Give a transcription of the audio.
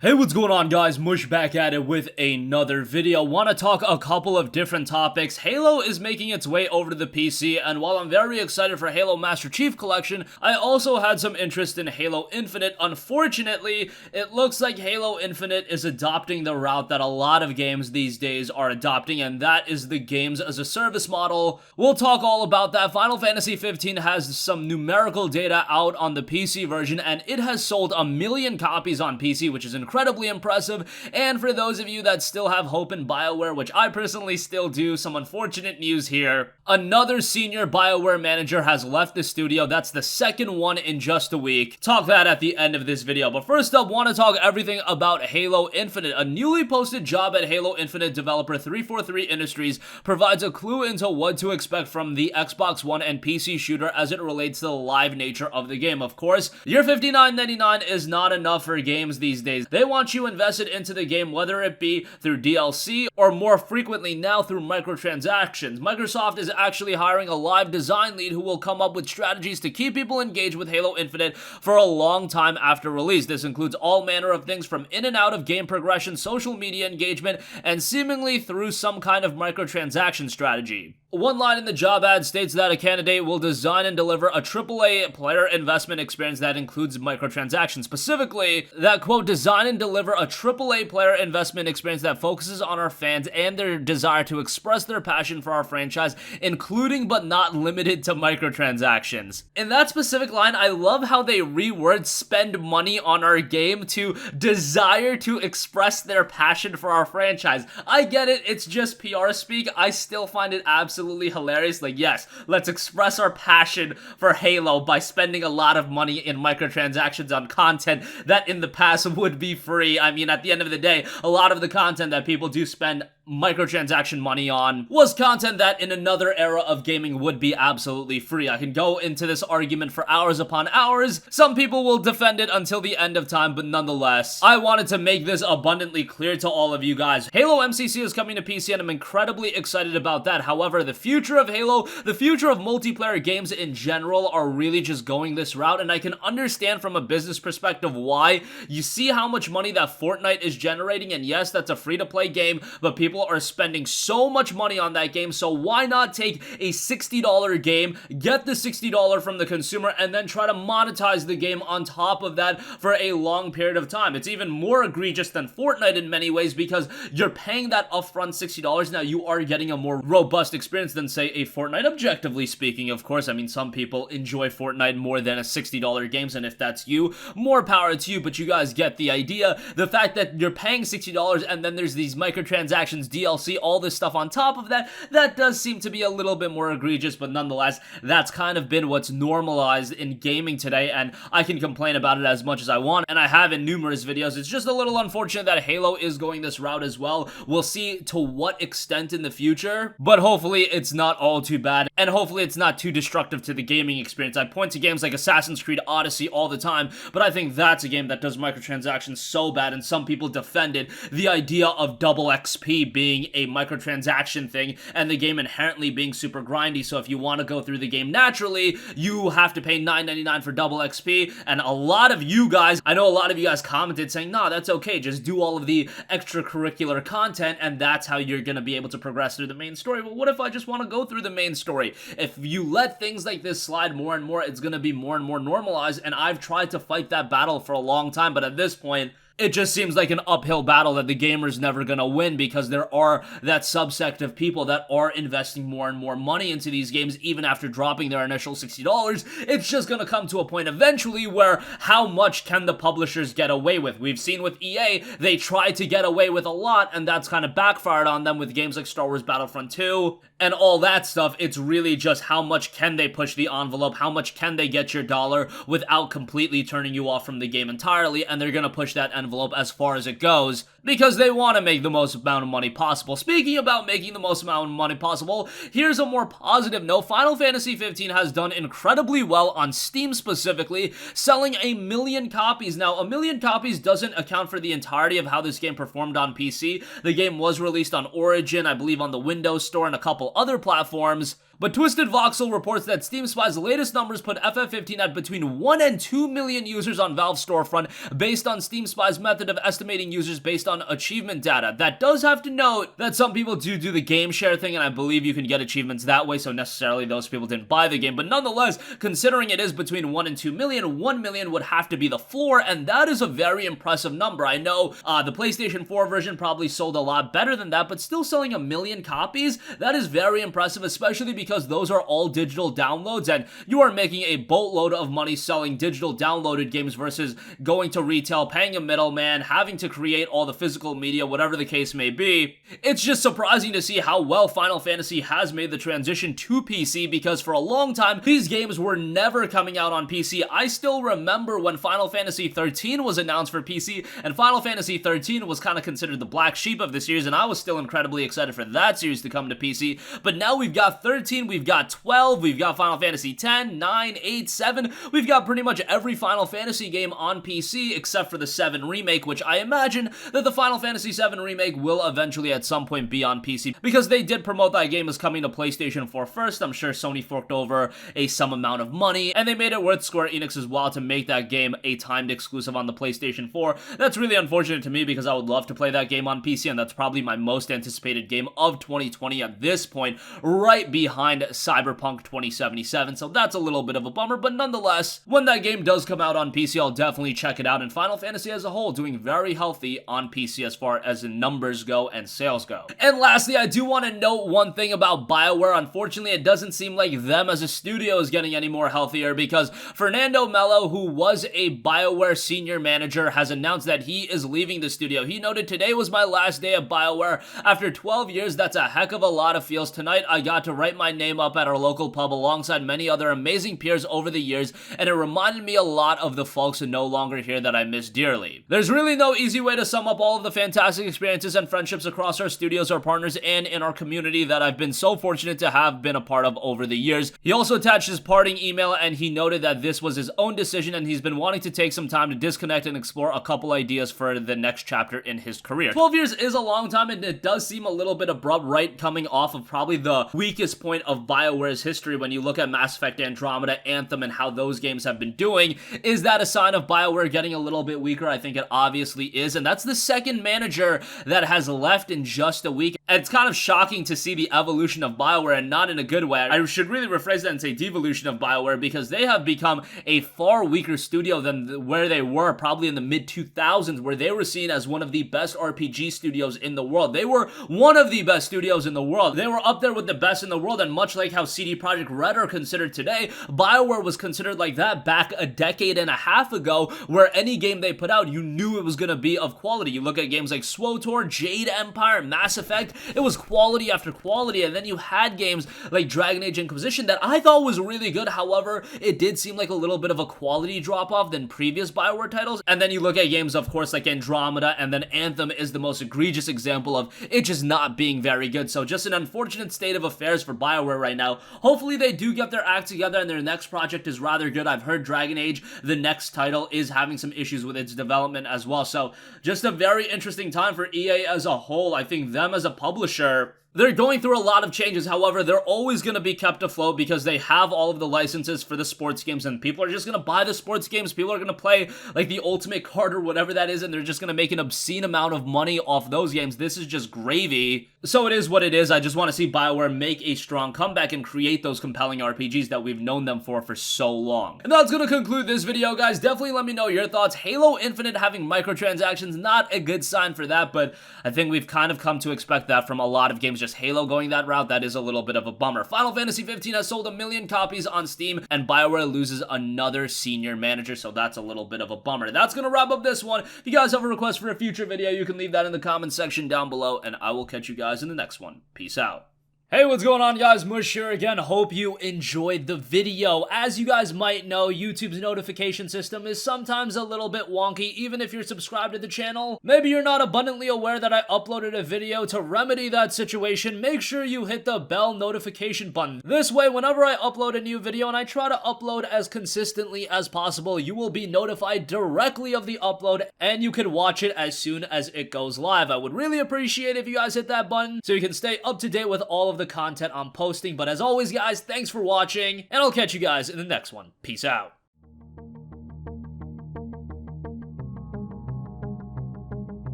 Hey, what's going on, guys? Mush back at it with another video. Want to talk a couple of different topics. Halo is making its way over to the PC, and while I'm very excited for Halo Master Chief Collection, I also had some interest in Halo Infinite. Unfortunately, it looks like Halo Infinite is adopting the route that a lot of games these days are adopting, and that is the games as a service model. We'll talk all about that. Final Fantasy 15 has some numerical data out on the PC version, and it has sold 1 million copies on PC, which is incredibly impressive. And for those of you that still have hope in Bioware, which I personally still do, some unfortunate news here. Another senior Bioware manager has left the studio. That's the second one in just a week. Talk that at the end of this video. But first up, want to talk everything about Halo Infinite. A newly posted job at Halo Infinite developer 343 Industries provides a clue into what to expect from the Xbox One and PC shooter as it relates to the live nature of the game. Of course, your $59.99 is not enough for games these days. They want you invested into the game, whether it be through DLC or more frequently now through microtransactions. Microsoft is actually hiring a live design lead who will come up with strategies to keep people engaged with Halo Infinite for a long time after release. This includes all manner of things from in and out of game progression, social media engagement, and seemingly through some kind of microtransaction strategy. One line in the job ad states that a candidate will design and deliver a AAA player investment experience that includes microtransactions. Specifically, that, quote, design and deliver a AAA player investment experience that focuses on our fans and their desire to express their passion for our franchise, including but not limited to microtransactions. In that specific line, I love how they reword spend money on our game to desire to express their passion for our franchise. I get it, it's just PR speak. I still find it absolutely hilarious. Like, yes, let's express our passion for Halo by spending a lot of money in microtransactions on content that in the past would be free. I mean, at the end of the day, a lot of the content that people do spend microtransaction money on was content that in another era of gaming would be absolutely free. I can go into this argument for hours upon hours. Some people will defend it until the end of time, but nonetheless, I wanted to make this abundantly clear to all of you guys. Halo MCC is coming to PC and I'm incredibly excited about that. However, the future of Halo, the future of multiplayer games in general are really just going this route, and I can understand from a business perspective why. You see how much money that Fortnite is generating, and yes, that's a free-to-play game, but people are spending so much money on that game, so why not take a $60 game, get the $60 from the consumer, and then try to monetize the game on top of that for a long period of time. It's even more egregious than Fortnite in many ways because you're paying that upfront $60. Now, you are getting a more robust experience than, say, a Fortnite, objectively speaking, of course. I mean, some people enjoy Fortnite more than a $60 games, and if that's you, more power to you, but you guys get the idea. The fact that you're paying $60 and then there's these microtransactions, DLC, all this stuff on top of that, that does seem to be a little bit more egregious, but nonetheless, that's kind of been what's normalized in gaming today, and I can complain about it as much as I want, and I have in numerous videos. It's just a little unfortunate that Halo is going this route as well. We'll see to what extent in the future, but hopefully it's not all too bad, and hopefully it's not too destructive to the gaming experience. I point to games like Assassin's Creed Odyssey all the time, but I think that's a game that does microtransactions so bad, and some people defended the idea of double XP being a microtransaction thing, and the game inherently being super grindy, so if you want to go through the game naturally, you have to pay $9.99 for double XP, and a lot of you guys, I know a lot of you guys commented saying, nah, that's okay, just do all of the extracurricular content, and that's how you're gonna be able to progress through the main story. But what if I just want to go through the main story? If you let things like this slide more and more, it's gonna be more and more normalized, and I've tried to fight that battle for a long time, but at this point, it just seems like an uphill battle that the gamer's never gonna win because there are that subsect of people that are investing more and more money into these games even after dropping their initial $60. It's just gonna come to a point eventually where how much can the publishers get away with? We've seen with EA, they tried to get away with a lot, and that's kind of backfired on them with games like Star Wars Battlefront 2 and all that stuff. It's really just how much can they push the envelope, how much can they get your dollar without completely turning you off from the game entirely, and they're gonna push that envelope as far as it goes because they want to make the most amount of money possible. Speaking about making the most amount of money possible, here's a more positive note. Final Fantasy 15 has done incredibly well on Steam specifically, selling 1 million copies. Now, 1 million copies doesn't account for the entirety of how this game performed on PC. The game was released on Origin, I believe on the Windows Store, and a couple other platforms, But Twisted Voxel reports that Steam Spy's latest numbers put FF15 at between 1 and 2 million users on Valve's storefront based on Steam Spy's method of estimating users based on achievement data. That does have to note that some people do the game share thing, and I believe you can get achievements that way, so necessarily those people didn't buy the game. But nonetheless, considering it is between 1 and 2 million, 1 million would have to be the floor, and that is a very impressive number. I know the PlayStation 4 version probably sold a lot better than that, but still selling 1 million copies, that is very impressive, especially because those are all digital downloads, and you are making a boatload of money selling digital downloaded games versus going to retail, paying a middleman, having to create all the physical media, whatever the case may be. It's just surprising to see how well Final Fantasy has made the transition to PC, because for a long time, these games were never coming out on PC. I still remember when Final Fantasy 13 was announced for PC, and Final Fantasy 13 was kind of considered the black sheep of the series, and I was still incredibly excited for that series to come to PC. But now we've got 13, we've got 12, we've got Final Fantasy 10, 9, 8, 7, we've got pretty much every Final Fantasy game on PC except for the 7 remake, which I imagine that the Final Fantasy 7 remake will eventually at some point be on PC, because they did promote that game as coming to PlayStation 4 first. I'm sure Sony forked over some amount of money, and they made it worth Square Enix's while to make that game a timed exclusive on the PlayStation 4. That's really unfortunate to me, because I would love to play that game on PC, and that's probably my most anticipated game of 2020 at this point, right behind Cyberpunk 2077, so that's a little bit of a bummer. But nonetheless, when that game does come out on PC, I'll definitely check it out, and Final Fantasy as a whole doing very healthy on PC as far as the numbers go and sales go. And lastly, I do want to note one thing about Bioware. Unfortunately, it doesn't seem like them as a studio is getting any more healthier, because Fernando Mello, who was a Bioware senior manager, has announced that he is leaving the studio. He noted, "Today was my last day at Bioware. After 12 years, that's a heck of a lot of feels. Tonight, I got to write my name up at our local pub alongside many other amazing peers over the years, and it reminded me a lot of the folks no longer here that I miss dearly." There's really no easy way to sum up all of the fantastic experiences and friendships across our studios, our partners, and in our community that I've been so fortunate to have been a part of over the years. He also attached his parting email, and he noted that this was his own decision, and he's been wanting to take some time to disconnect and explore a couple ideas for the next chapter in his career. 12 years is a long time, and it does seem a little bit abrupt, right, coming off of probably the weakest point of Bioware's history. When you look at Mass Effect Andromeda, Anthem, and how those games have been doing, is that a sign of Bioware getting a little bit weaker? I think it obviously is, and that's the second manager that has left in just a week. And it's kind of shocking to see the evolution of Bioware, and not in a good way. I should really rephrase that and say devolution of Bioware, because they have become a far weaker studio than where they were probably in the mid-2000s, where they were seen as one of the best RPG studios in the world. They were one of the best studios in the world. They were up there with the best in the world, and much like how CD Projekt Red are considered today, Bioware was considered like that back a decade and a half ago, where any game they put out, you knew it was going to be of quality. You look at games like SWTOR, Jade Empire, Mass Effect, it was quality after quality, and then you had games like Dragon Age Inquisition that I thought was really good. However, it did seem like a little bit of a quality drop-off than previous Bioware titles. And then you look at games, of course, like Andromeda, and then Anthem is the most egregious example of it just not being very good. So just an unfortunate state of affairs for Bioware right now. Hopefully they do get their act together and their next project is rather good. I've heard Dragon Age, the next title, is having some issues with its development as well. So just a very interesting time for EA as a whole. I think them as a publisher, they're going through a lot of changes. However, they're always going to be kept afloat because they have all of the licenses for the sports games, and people are just going to buy the sports games. People are going to play like the Ultimate Card or whatever that is, and they're just going to make an obscene amount of money off those games. This is just gravy. So it is what it is. I just want to see Bioware make a strong comeback and create those compelling RPGs that we've known them for so long. And that's going to conclude this video, guys. Definitely let me know your thoughts. Halo Infinite having microtransactions, not a good sign for that, but I think we've kind of come to expect that from a lot of games. Just Halo going that route, that is a little bit of a bummer. Final Fantasy 15 has sold 1 million copies on Steam, and Bioware loses another senior manager, so that's a little bit of a bummer. That's going to wrap up this one. If you guys have a request for a future video, you can leave that in the comment section down below, and I will catch you guys in the next one. Peace out. Hey, what's going on, guys? Mush here again. Hope you enjoyed the video. As you guys might know, YouTube's notification system is sometimes a little bit wonky, even if you're subscribed to the channel. Maybe you're not abundantly aware that I uploaded a video. To remedy that situation, make sure you hit the bell notification button. This way, whenever I upload a new video, and I try to upload as consistently as possible, you will be notified directly of the upload, and you can watch it as soon as it goes live. I would really appreciate if you guys hit that button so you can stay up to date with all of the content I'm posting. But as always, guys, thanks for watching, and I'll catch you guys in the next one. Peace out.